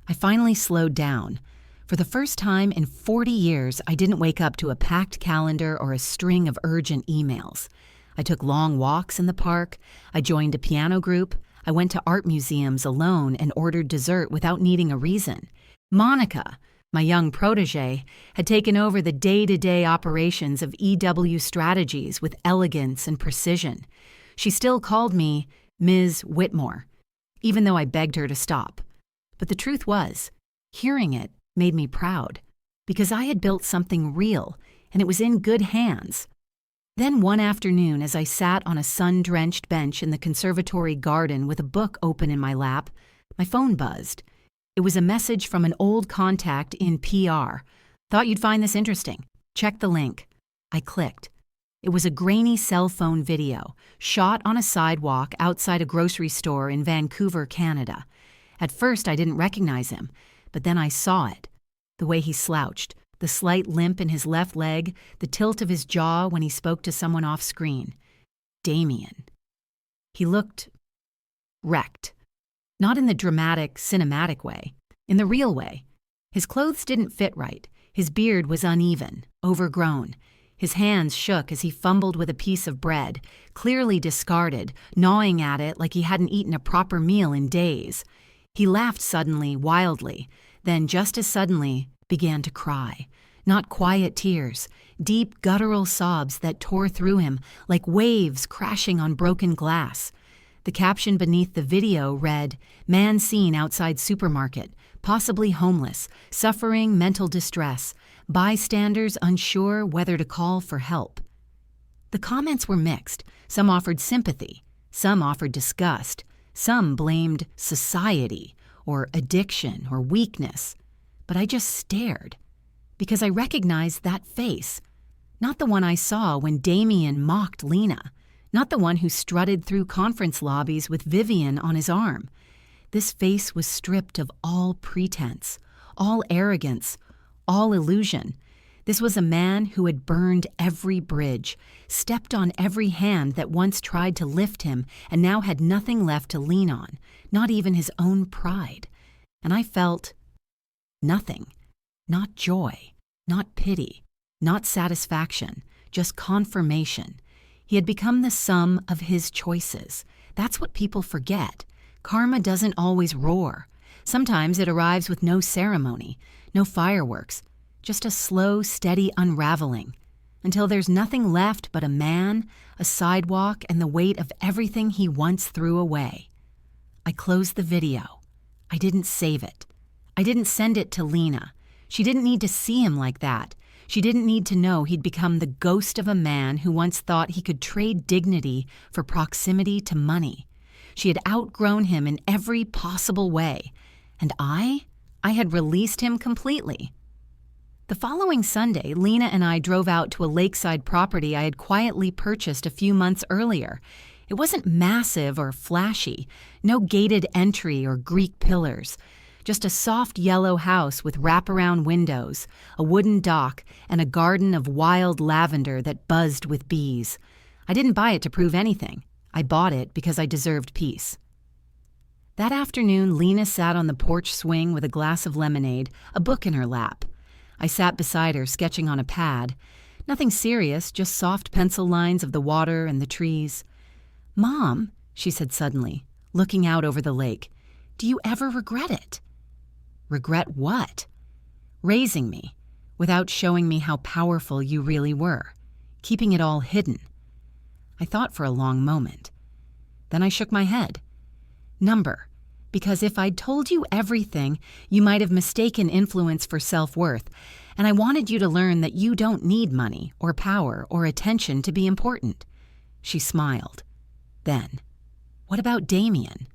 S1: I finally slowed down. For the first time in 40 years, I didn't wake up to a packed calendar or a string of urgent emails. I took long walks in the park. I joined a piano group. I went to art museums alone and ordered dessert without needing a reason. Monica, my young protege, had taken over the day-to-day operations of EW strategies with elegance and precision. She still called me Ms. Whitmore, even though I begged her to stop. But the truth was, hearing it made me proud, because I had built something real, and it was in good hands. Then one afternoon, as I sat on a sun-drenched bench in the conservatory garden with a book open in my lap, my phone buzzed. It was a message from an old contact in PR. "Thought you'd find this interesting. Check the link." I clicked. It was a grainy cell phone video, shot on a sidewalk outside a grocery store in Vancouver, Canada. At first, I didn't recognize him, but then I saw it. The way he slouched, the slight limp in his left leg, the tilt of his jaw when he spoke to someone off screen. Damien. He looked wrecked. Not in the dramatic, cinematic way, in the real way. His clothes didn't fit right. His beard was uneven, overgrown. His hands shook as he fumbled with a piece of bread, clearly discarded, gnawing at it like he hadn't eaten a proper meal in days. He laughed suddenly, wildly, then just as suddenly began to cry. Not quiet tears, deep guttural sobs that tore through him like waves crashing on broken glass. The caption beneath the video read, "Man seen outside supermarket, possibly homeless, suffering mental distress, bystanders unsure whether to call for help." The comments were mixed. Some offered sympathy, some offered disgust, some blamed society or addiction or weakness. But I just stared, because I recognized that face, not the one I saw when Damien mocked Lena. Not the one who strutted through conference lobbies with Vivian on his arm. This face was stripped of all pretense, all arrogance, all illusion. This was a man who had burned every bridge, stepped on every hand that once tried to lift him, and now had nothing left to lean on, not even his own pride. And I felt nothing. Not joy, not pity, not satisfaction, just confirmation. He had become the sum of his choices. That's what people forget. Karma doesn't always roar. Sometimes it arrives with no ceremony, no fireworks, just a slow, steady unraveling, until there's nothing left but a man, a sidewalk, and the weight of everything he once threw away. I closed the video. I didn't save it. I didn't send it to Lena. She didn't need to see him like that. She didn't need to know he'd become the ghost of a man who once thought he could trade dignity for proximity to money. She had outgrown him in every possible way. And I had released him completely. The following Sunday, Lena and I drove out to a lakeside property I had quietly purchased a few months earlier. It wasn't massive or flashy, no gated entry or Greek pillars. Just a soft yellow house with wraparound windows, a wooden dock, and a garden of wild lavender that buzzed with bees. I didn't buy it to prove anything. I bought it because I deserved peace. That afternoon, Lena sat on the porch swing with a glass of lemonade, a book in her lap. I sat beside her, sketching on a pad. Nothing serious, just soft pencil lines of the water and the trees. "Mom," she said suddenly, looking out over the lake, "do you ever regret it?" Regret what? Raising me, without showing me how powerful you really were, keeping it all hidden. I thought for a long moment. Then I shook my head. Number, because if I'd told you everything, you might have mistaken influence for self-worth, and I wanted you to learn that you don't need money or power or attention to be important. She smiled. Then, what about Damien?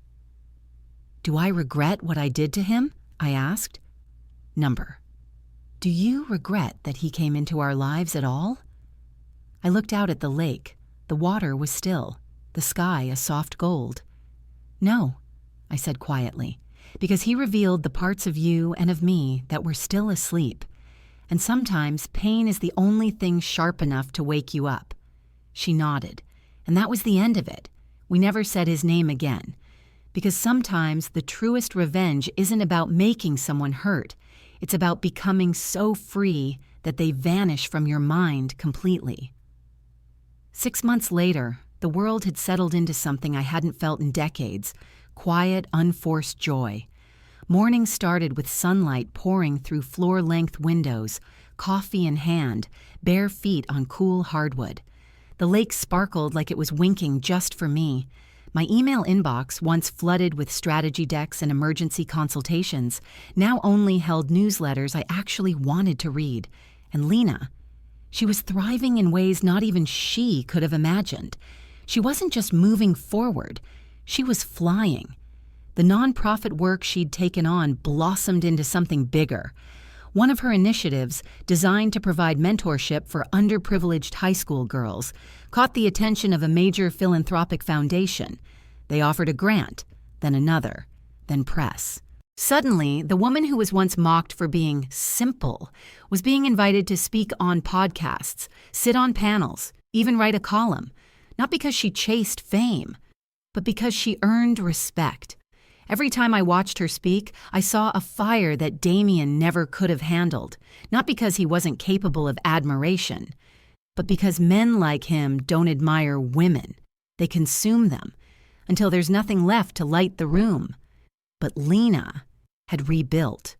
S1: Do I regret what I did to him? I asked. Number. Do you regret that he came into our lives at all? I looked out at the lake. The water was still, the sky a soft gold. No, I said quietly, because he revealed the parts of you and of me that were still asleep. And sometimes pain is the only thing sharp enough to wake you up. She nodded, and that was the end of it. We never said his name again. Because sometimes the truest revenge isn't about making someone hurt. It's about becoming so free that they vanish from your mind completely. 6 months later, the world had settled into something I hadn't felt in decades, quiet, unforced joy. Morning started with sunlight pouring through floor-length windows, coffee in hand, bare feet on cool hardwood. The lake sparkled like it was winking just for me. My email inbox, once flooded with strategy decks and emergency consultations, now only held newsletters I actually wanted to read. And Lena, she was thriving in ways not even she could have imagined. She wasn't just moving forward, she was flying. The nonprofit work she'd taken on blossomed into something bigger. One of her initiatives, designed to provide mentorship for underprivileged high school girls, caught the attention of a major philanthropic foundation. They offered a grant, then another, then press. Suddenly, the woman who was once mocked for being simple was being invited to speak on podcasts, sit on panels, even write a column, not because she chased fame, but because she earned respect. Every time I watched her speak, I saw a fire that Damien never could have handled, not because he wasn't capable of admiration, but because men like him don't admire women. They consume them, until there's nothing left to light the room. But Lena had rebuilt,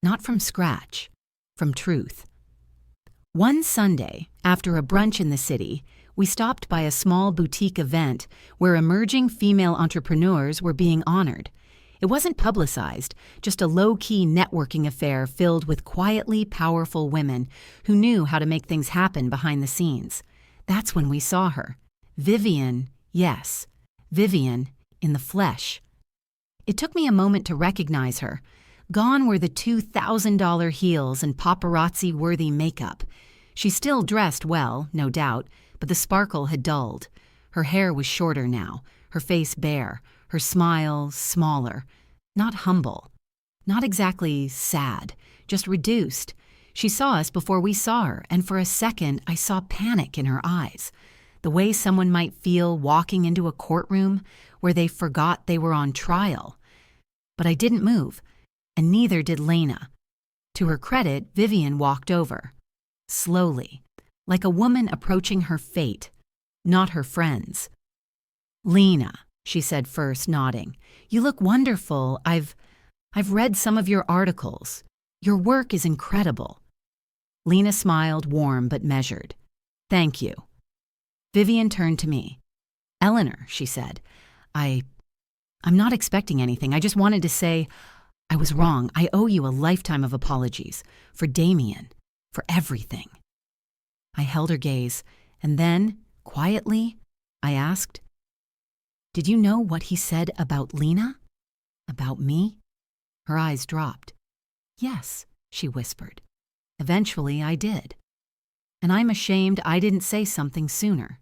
S1: not from scratch, from truth. One Sunday, after a brunch in the city, we stopped by a small boutique event where emerging female entrepreneurs were being honored. It wasn't publicized, just a low-key networking affair filled with quietly powerful women who knew how to make things happen behind the scenes. That's when we saw her. Vivian, yes, Vivian in the flesh. It took me a moment to recognize her. Gone were the $2,000 heels and paparazzi-worthy makeup. She still dressed well, no doubt, but the sparkle had dulled. Her hair was shorter now, her face bare, her smile smaller. Not humble, not exactly sad, just reduced. She saw us before we saw her, and for a second I saw panic in her eyes. The way someone might feel walking into a courtroom where they forgot they were on trial. But I didn't move, and neither did Lena. To her credit, Vivian walked over. Slowly, like a woman approaching her fate, not her friends. Lena, she said first, nodding. You look wonderful. I've read some of your articles. Your work is incredible. Lena smiled, warm but measured. Thank you. Vivian turned to me. Eleanor, she said, I'm not expecting anything. I just wanted to say I was wrong. I owe you a lifetime of apologies. For Damien. For everything. I held her gaze, and then, quietly, I asked, did you know what he said about Lena? About me? Her eyes dropped. Yes, she whispered. Eventually I did. And I'm ashamed I didn't say something sooner.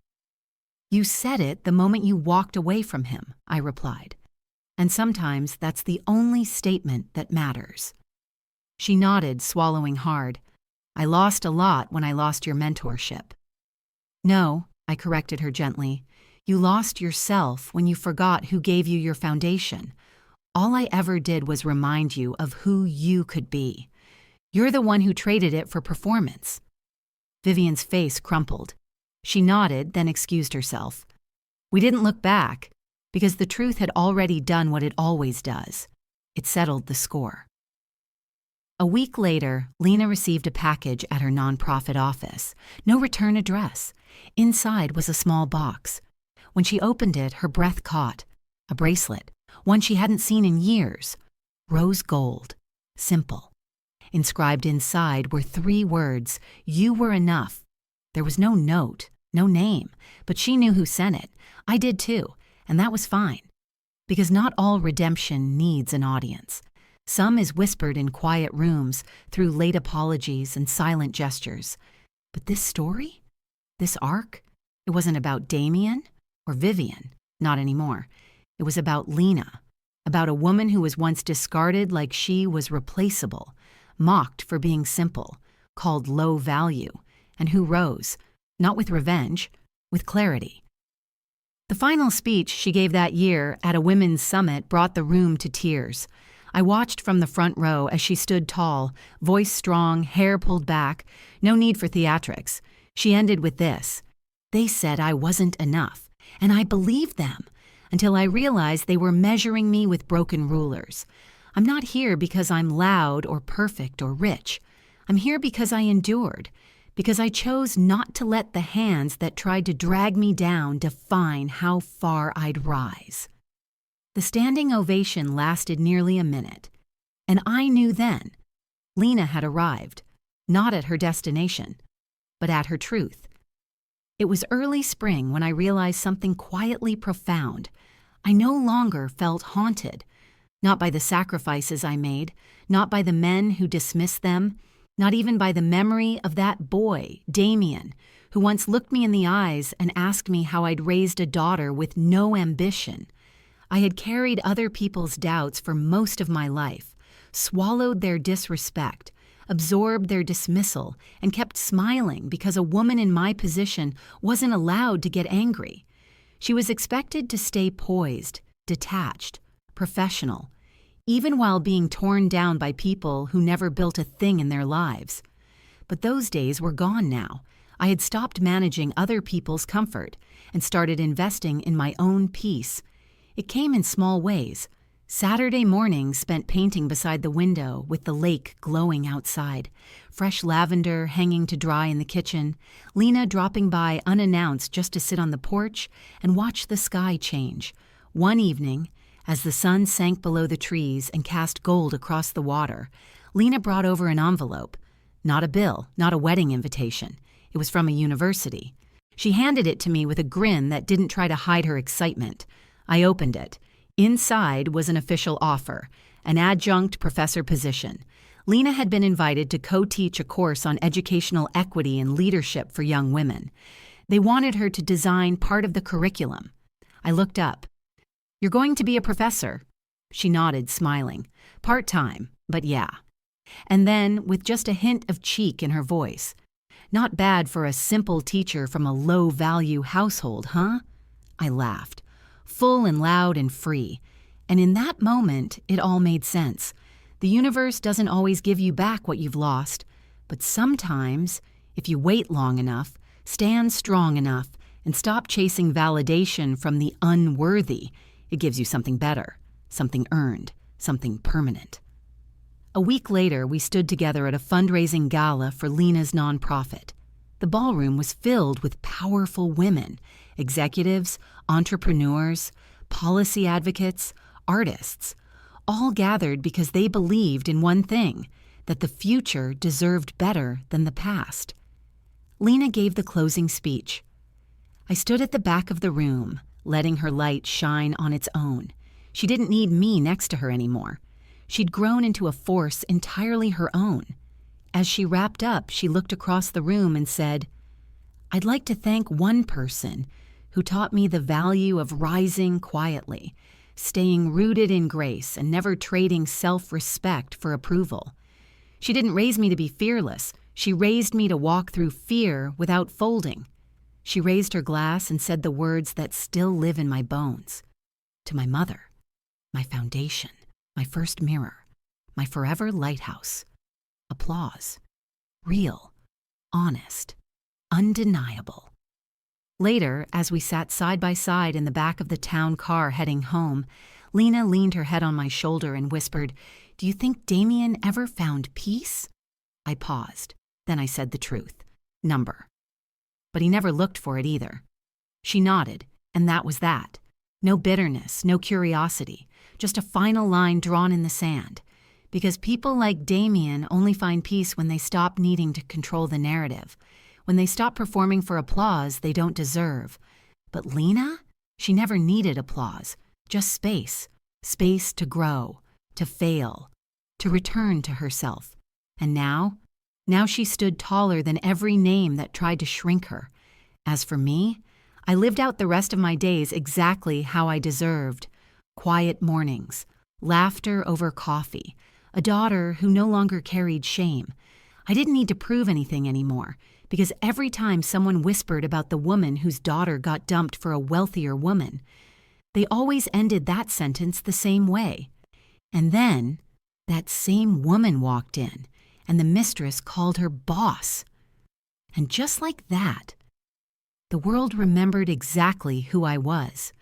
S1: You said it the moment you walked away from him, I replied. And sometimes that's the only statement that matters. She nodded, swallowing hard. I lost a lot when I lost your mentorship. No, I corrected her gently. You lost yourself when you forgot who gave you your foundation. All I ever did was remind you of who you could be. You're the one who traded it for performance. Vivian's face crumpled. She nodded, then excused herself. We didn't look back, because the truth had already done what it always does. It settled the score. A week later, Lena received a package at her nonprofit office. No return address. Inside was a small box. When she opened it, her breath caught. A bracelet, one she hadn't seen in years. Rose gold. Simple. Inscribed inside were 3 words, "You were enough." There was no note, no name, but she knew who sent it. I did too, and that was fine. Because not all redemption needs an audience. Some is whispered in quiet rooms through late apologies and silent gestures. But this story? This arc? It wasn't about Damien or Vivian, not anymore. It was about Lena, about a woman who was once discarded like she was replaceable, mocked for being simple, called low value, and who rose, not with revenge, with clarity. The final speech she gave that year at a women's summit brought the room to tears. I watched from the front row as she stood tall, voice strong, hair pulled back, no need for theatrics. She ended with this: "They said I wasn't enough, and I believed them, until I realized they were measuring me with broken rulers. I'm not here because I'm loud or perfect or rich. I'm here because I endured, because I chose not to let the hands that tried to drag me down define how far I'd rise." The standing ovation lasted nearly a minute, and I knew then Lena had arrived, not at her destination, but at her truth. It was early spring when I realized something quietly profound. I no longer felt haunted, not by the sacrifices I made, not by the men who dismissed them, not even by the memory of that boy, Damien, who once looked me in the eyes and asked me how I'd raised a daughter with no ambition. I had carried other people's doubts for most of my life, swallowed their disrespect, absorbed their dismissal, and kept smiling because a woman in my position wasn't allowed to get angry. She was expected to stay poised, detached, professional, even while being torn down by people who never built a thing in their lives. But those days were gone now. I had stopped managing other people's comfort and started investing in my own peace. It came in small ways. Saturday mornings spent painting beside the window with the lake glowing outside, fresh lavender hanging to dry in the kitchen, Lena dropping by unannounced just to sit on the porch and watch the sky change. One evening, as the sun sank below the trees and cast gold across the water, Lena brought over an envelope. Not a bill, not a wedding invitation. It was from a university. She handed it to me with a grin that didn't try to hide her excitement. I opened it. Inside was an official offer, an adjunct professor position. Lena had been invited to co-teach a course on educational equity and leadership for young women. They wanted her to design part of the curriculum. I looked up. "You're going to be a professor?" She nodded, smiling. "Part-time, but yeah." And then, with just a hint of cheek in her voice, "Not bad for a simple teacher from a low-value household, huh?" I laughed. Full and loud and free. And in that moment, it all made sense. The universe doesn't always give you back what you've lost, but sometimes, if you wait long enough, stand strong enough, and stop chasing validation from the unworthy, it gives you something better, something earned, something permanent. A week later, we stood together at a fundraising gala for Lena's nonprofit. The ballroom was filled with powerful women, executives, entrepreneurs, policy advocates, artists, all gathered because they believed in one thing, that the future deserved better than the past. Lena gave the closing speech. I stood at the back of the room, letting her light shine on its own. She didn't need me next to her anymore. She'd grown into a force entirely her own. As she wrapped up, she looked across the room and said, "I'd like to thank one person who taught me the value of rising quietly, staying rooted in grace and never trading self-respect for approval. She didn't raise me to be fearless. She raised me to walk through fear without folding." She raised her glass and said the words that still live in my bones. "To my mother, my foundation, my first mirror, my forever lighthouse. Applause. Real, honest, undeniable." Later, as we sat side by side in the back of the town car heading home, Lena leaned her head on my shoulder and whispered, "Do you think Damien ever found peace?" I paused. Then I said the truth. Number. But he never looked for it either. She nodded, and that was that. No bitterness, no curiosity, just a final line drawn in the sand. Because people like Damien only find peace when they stop needing to control the narrative, when they stop performing for applause they don't deserve. But Lena? She never needed applause, just space. Space to grow, to fail, to return to herself. And now she stood taller than every name that tried to shrink her. As for me, I lived out the rest of my days exactly how I deserved. Quiet mornings, laughter over coffee, a daughter who no longer carried shame. I didn't need to prove anything anymore, because every time someone whispered about the woman whose daughter got dumped for a wealthier woman, they always ended that sentence the same way. And then that same woman walked in, and the mistress called her boss. And just like that, the world remembered exactly who I was.